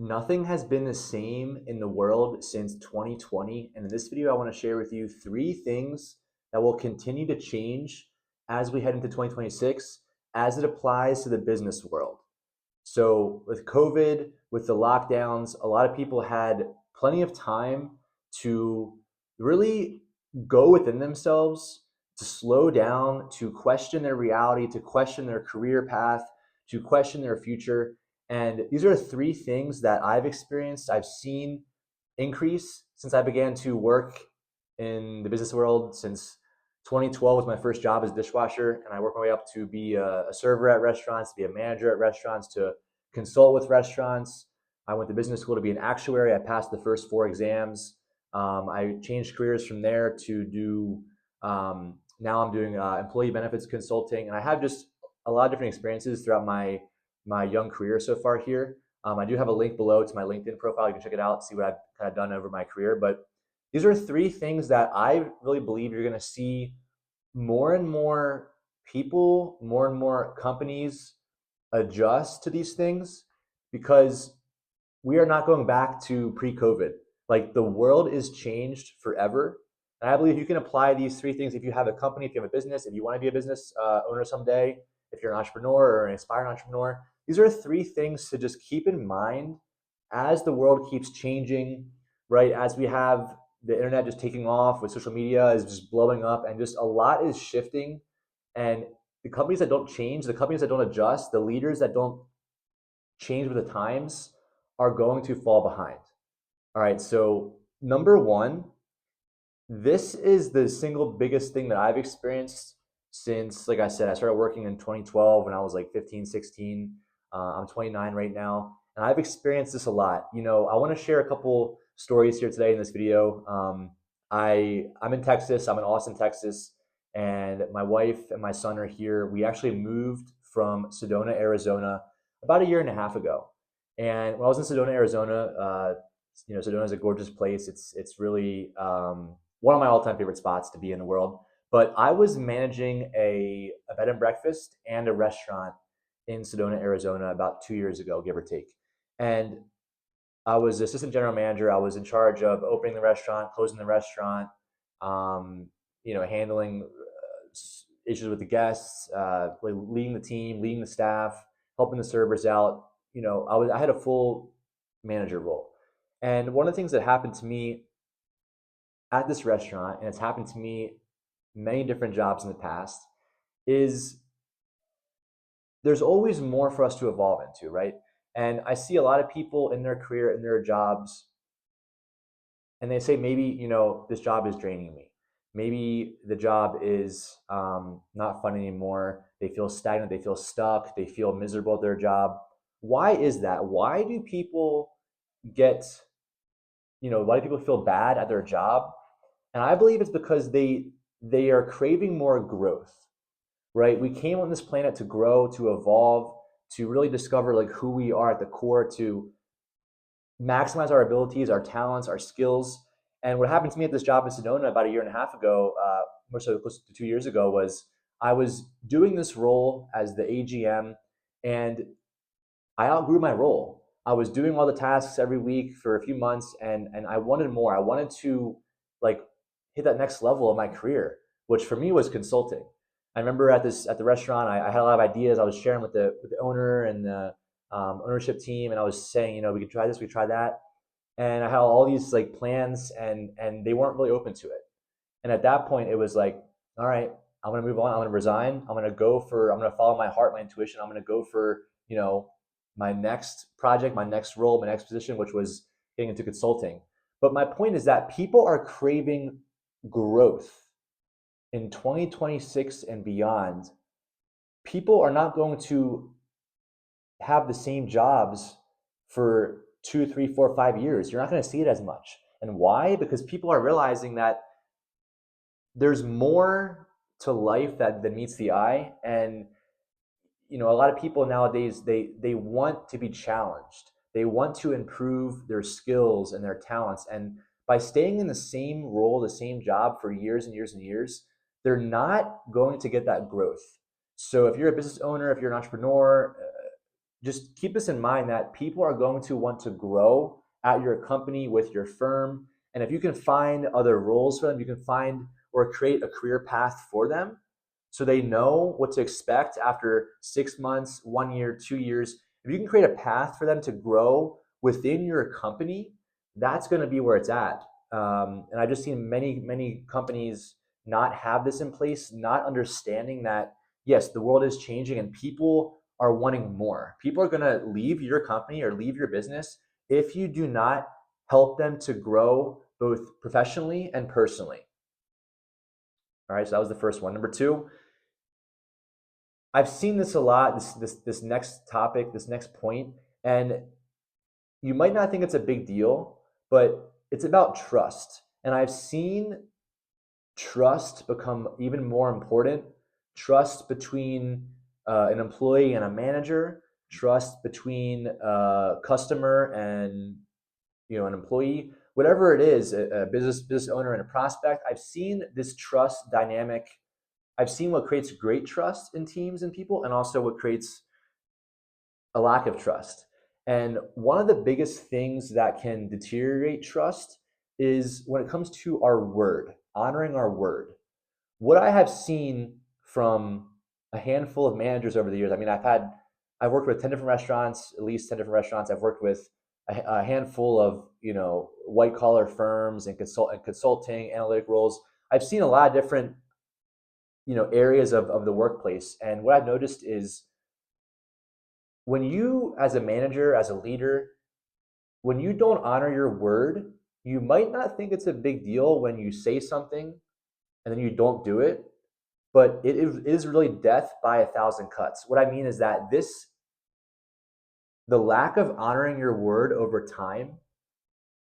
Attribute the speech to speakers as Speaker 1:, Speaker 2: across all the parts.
Speaker 1: Nothing has been the same in the world since 2020. And in this video, I want to share with you three things that will continue to change as we head into 2026 as it applies to the business world. So, with COVID, with the lockdowns, a lot of people had plenty of time to really go within themselves, to slow down, to question their reality, to question their career path, to question their future. And these are three things that I've experienced, I've seen increase since I began to work in the business world since 2012 was my first job as dishwasher, and I worked my way up to be a server at restaurants, to be a manager at restaurants, to consult with restaurants. I went to business school to be an actuary. I passed the first four exams. I changed careers from there to do, now I'm doing employee benefits consulting, and I have just a lot of different experiences throughout my young career so far here. I do have a link below to my LinkedIn profile. You can check it out, see what I've kind of done over my career. But these are three things that I really believe you're going to see more and more people, more and more companies adjust to these things because we are not going back to pre-COVID. Like the world is changed forever. And I believe you can apply these three things if you have a company, if you have a business, if you want to be a business owner someday, if you're an entrepreneur or an aspiring entrepreneur. These are three things to just keep in mind as the world keeps changing, right? As we have the internet just taking off with social media is just blowing up and just a lot is shifting. And the companies that don't change, the companies that don't adjust, the leaders that don't change with the times are going to fall behind. All right, so number one, this is the single biggest thing that I've experienced since, like I said, I started working in 2012 when I was like 15, 16. I'm 29 right now, and I've experienced this a lot. I want to share a couple stories here today in this video. I'm in Texas. I'm in Austin, Texas, and my wife and my son are here. We actually moved from Sedona, Arizona, about a year and a half ago. And when I was in Sedona, Arizona, Sedona is a gorgeous place. It's really one of my all-time favorite spots to be in the world. But I was managing a bed and breakfast and a restaurant in Sedona, Arizona, about 2 years ago, give or take. And I was assistant general manager. I was in charge of opening the restaurant, closing the restaurant, handling issues with the guests, leading the team, leading the staff, helping the servers out. I had a full manager role. And one of the things that happened to me at this restaurant, and it's happened to me many different jobs in the past, is there's always more for us to evolve into, right? And I see a lot of people in their career, in their jobs, and they say, maybe, this job is draining me. Maybe the job is not fun anymore. They feel stagnant, they feel stuck, they feel miserable at their job. Why is that? Why do people get, why do people feel bad at their job? And I believe it's because they are craving more growth, right? We came on this planet to grow, to evolve, to really discover like who we are at the core, to maximize our abilities, our talents, our skills. And what happened to me at this job in Sedona about a year and a half ago, more so close to 2 years ago, was I was doing this role as the AGM, and I outgrew my role. I was doing all the tasks every week for a few months, and I wanted more. I wanted to like hit that next level of my career, which for me was consulting. I remember at the restaurant, I had a lot of ideas. I was sharing with the owner and the ownership team, and I was saying, we could try this, we could try that, and I had all these like plans, and they weren't really open to it. And at that point, it was like, all right, I'm gonna move on. I'm gonna resign. I'm gonna follow my heart, my intuition. I'm gonna go for my next project, my next role, my next position, which was getting into consulting. But my point is that people are craving growth in 2026 and beyond. People are not going to have the same jobs for 2, 3, 4, 5 years. You're not going to see it as much. And why? Because people are realizing that there's more to life that meets the eye. And a lot of people nowadays, they want to be challenged. They want to improve their skills and their talents. And by staying in the same role, the same job for years and years and years, they're not going to get that growth. So if you're a business owner, if you're an entrepreneur, just keep this in mind that people are going to want to grow at your company with your firm. And if you can find other roles for them, you can find or create a career path for them so they know what to expect after 6 months, 1 year, 2 years. If you can create a path for them to grow within your company, that's going to be where it's at. And I've just seen many companies not have this in place, not understanding that, yes, the world is changing and people are wanting more. People are going to leave your company or leave your business if you do not help them to grow both professionally and personally. All right, so that was the first one. Number two, I've seen this a lot. This next topic, this next point, and you might not think it's a big deal, but it's about trust. And I've seen trust become even more important. Trust between an employee and a manager, trust between a customer and an employee, whatever it is, a business owner and a prospect. I've seen this trust dynamic. I've seen what creates great trust in teams and people, and also what creates a lack of trust. And one of the biggest things that can deteriorate trust is when it comes to our word, honoring our word. What I have seen from a handful of managers over the years, I mean, I've worked with 10 different restaurants, at least 10 different restaurants. I've worked with a handful of, white collar firms and consulting, analytic roles. I've seen a lot of different, areas of the workplace. And what I've noticed is when you, as a manager, as a leader, when you don't honor your word, you might not think it's a big deal when you say something and then you don't do it, but it is really death by a thousand cuts. What I mean is that the lack of honoring your word over time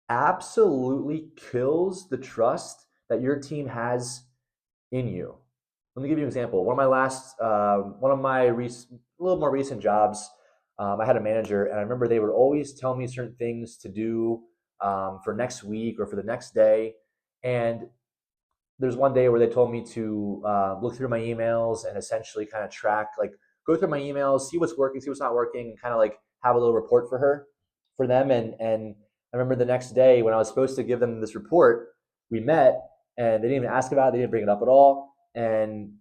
Speaker 1: absolutely kills the trust that your team has in you. Let me give you an example. One of my a little more recent jobs, I had a manager, and I remember they would always tell me certain things to do for next week or for the next day. And there's one day where they told me to look through my emails and essentially kind of track, like, go through my emails, see what's working, see what's not working, and kind of like have a little report for them. And I remember the next day when I was supposed to give them this report, we met and they didn't even ask about it, they didn't bring it up at all. And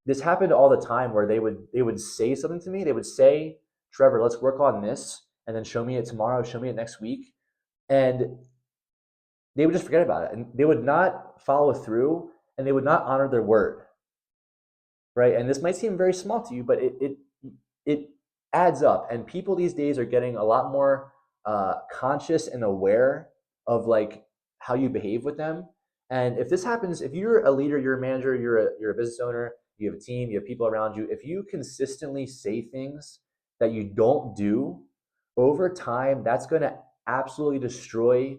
Speaker 1: this happened all the time where they would say something to me. They would say, Trevor, let's work on this, and then show me it tomorrow, show me it next week. And they would just forget about it and they would not follow through and they would not honor their word, right? And this might seem very small to you, but it adds up. And people these days are getting a lot more conscious and aware of like how you behave with them. And if this happens, if you're a leader, you're a manager, you're a business owner, you have a team, you have people around you, if you consistently say things that you don't do over time, that's going to absolutely destroy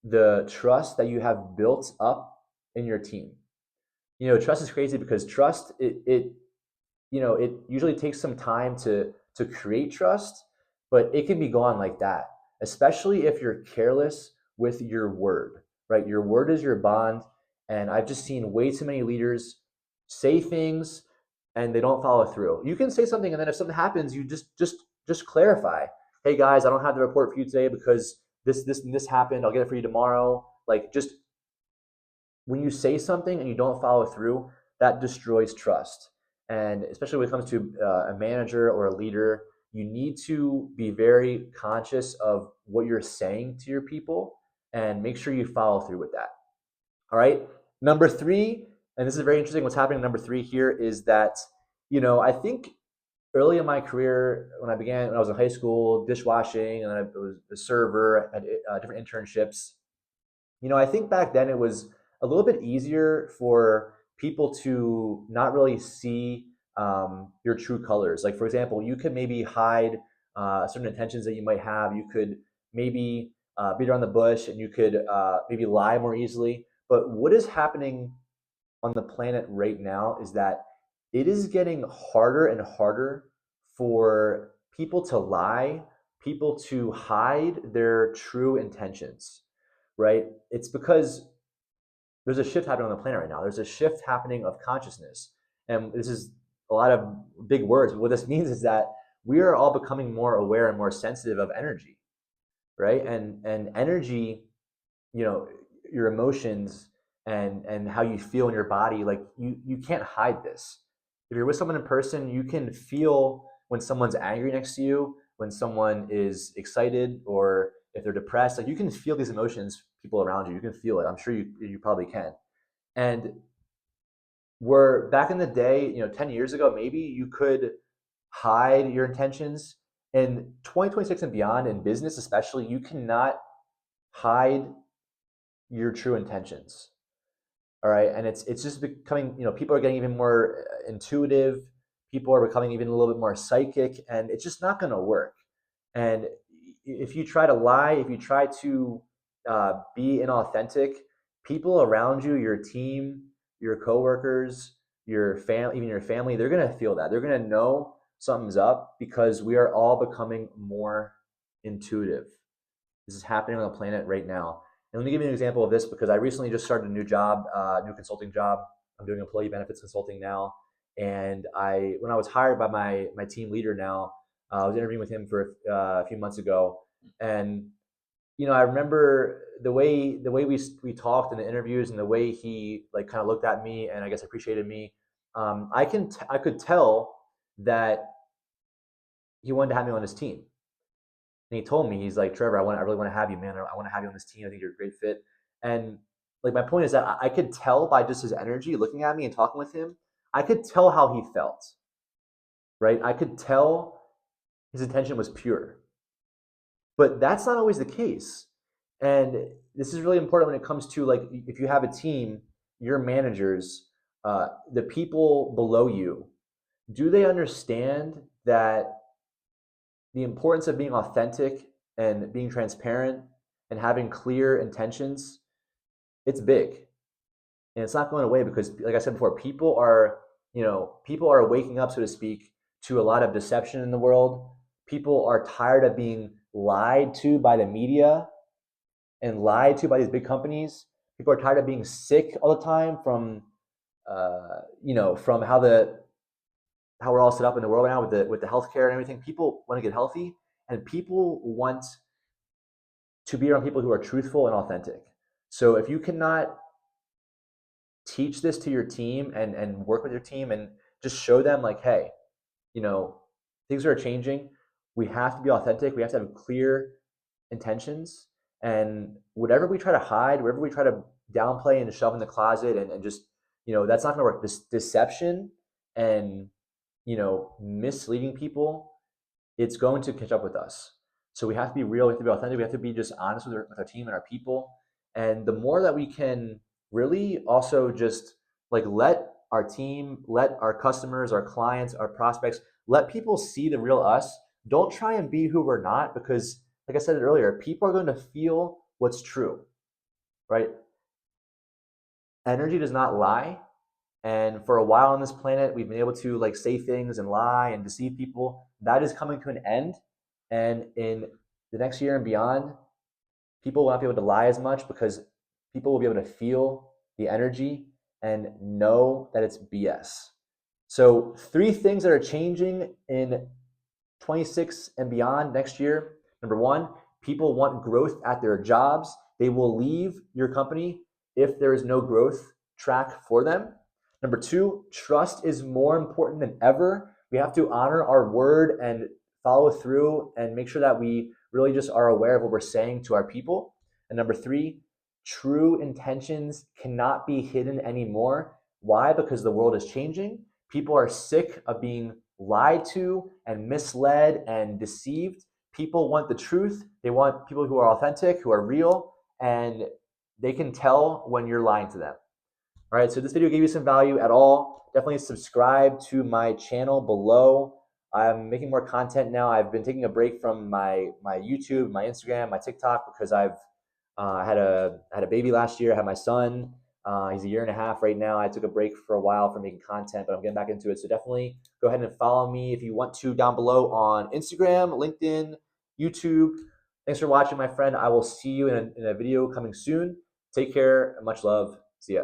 Speaker 1: the trust that you have built up in your team. Trust is crazy because trust it usually takes some time to create trust, but it can be gone like that, especially if you're careless with your word, right? Your word is your bond. And I've just seen way too many leaders say things and they don't follow through. You can say something and then if something happens, you just clarify. Hey guys, I don't have the report for you today because this happened. I'll get it for you tomorrow. Like, just when you say something and you don't follow through, that destroys trust. And especially when it comes to a manager or a leader, you need to be very conscious of what you're saying to your people and make sure you follow through with that. All right. Number three, and this is very interesting. What's happening number three here is that, I think early in my career, when I was in high school, dishwashing, and then I was a server, at different internships. I think back then it was a little bit easier for people to not really see your true colors. Like, for example, you could maybe hide certain intentions that you might have. You could maybe beat around the bush and you could maybe lie more easily. But what is happening on the planet right now is that it is getting harder and harder for people to lie, people to hide their true intentions, right? It's because there's a shift happening on the planet right now. There's a shift happening of consciousness. And this is a lot of big words. But what this means is that we are all becoming more aware and more sensitive of energy, right? And energy, you know, your emotions and how you feel in your body, like you can't hide this. If you're with someone in person, you can feel when someone's angry next to you, when someone is excited, or if they're depressed. Like you can feel these emotions, people around you. You can feel it. I'm sure you probably can. And we're back in the day, 10 years ago, maybe you could hide your intentions. In 2026 and beyond, in business especially, you cannot hide your true intentions. All right, and it's just becoming, people are getting even more intuitive. People are becoming even a little bit more psychic, and it's just not going to work. And if you try to lie, if you try to be inauthentic, people around you, your team, your coworkers, your family, even your family, they're going to feel that. They're going to know something's up because we are all becoming more intuitive. This is happening on the planet right now. And let me give you an example of this because I recently just started a new job, new consulting job. I'm doing employee benefits consulting now. And when I was hired by my team leader now, I was interviewing with him for a few months ago. And, I remember the way we talked in the interviews and the way he like kind of looked at me and I guess appreciated me. I could tell that he wanted to have me on his team. And he told me, he's like, Trevor, I really want to have you, man. I want to have you on this team. I think you're a great fit. And like my point is that I could tell by just his energy, looking at me and talking with him, I could tell how he felt, right? I could tell his intention was pure. But that's not always the case. And this is really important when it comes to like if you have a team, your managers, the people below you, do they understand that the importance of being authentic and being transparent and having clear intentions, it's big. And it's not going away because like I said before, people are waking up, so to speak, to a lot of deception in the world. People are tired of being lied to by the media and lied to by these big companies. People are tired of being sick all the time from from how we're all set up in the world right now with the healthcare and everything. People want to get healthy, and people want to be around people who are truthful and authentic. So if you cannot teach this to your team and work with your team and just show them like, hey, you know, things are changing. We have to be authentic. We have to have clear intentions. And whatever we try to hide, whatever we try to downplay and shove in the closet and just, that's not going to work. This deception and, misleading people, it's going to catch up with us. So we have to be real. We have to be authentic. We have to be just honest with our team and our people. And the more that we can really also just like let our team, let our customers, our clients, our prospects, let people see the real us. Don't try and be who we're not because, like I said earlier, people are going to feel what's true, right? Energy does not lie. And for a while on this planet, we've been able to like say things and lie and deceive people. That is coming to an end. And in the next year and beyond, people will not be able to lie as much because people will be able to feel the energy and know that it's BS. So, three things that are changing in 26 and beyond next year. Number one, people want growth at their jobs. They will leave your company if there is no growth track for them. Number two, trust is more important than ever. We have to honor our word and follow through and make sure that we really just are aware of what we're saying to our people. And number three, true intentions cannot be hidden anymore. Why? Because the world is changing. People are sick of being lied to and misled and deceived. People want the truth. They want people who are authentic, who are real, and they can tell when you're lying to them. All right, so this video gave you some value at all. Definitely subscribe to my channel below. I'm making more content now. I've been taking a break from my YouTube, my Instagram, my TikTok because I've had a baby last year. I had my son. He's a year and a half right now. I took a break for a while from making content, but I'm getting back into it. So definitely go ahead and follow me if you want to down below on Instagram, LinkedIn, YouTube. Thanks for watching, my friend. I will see you in a video coming soon. Take care. Much love. See ya.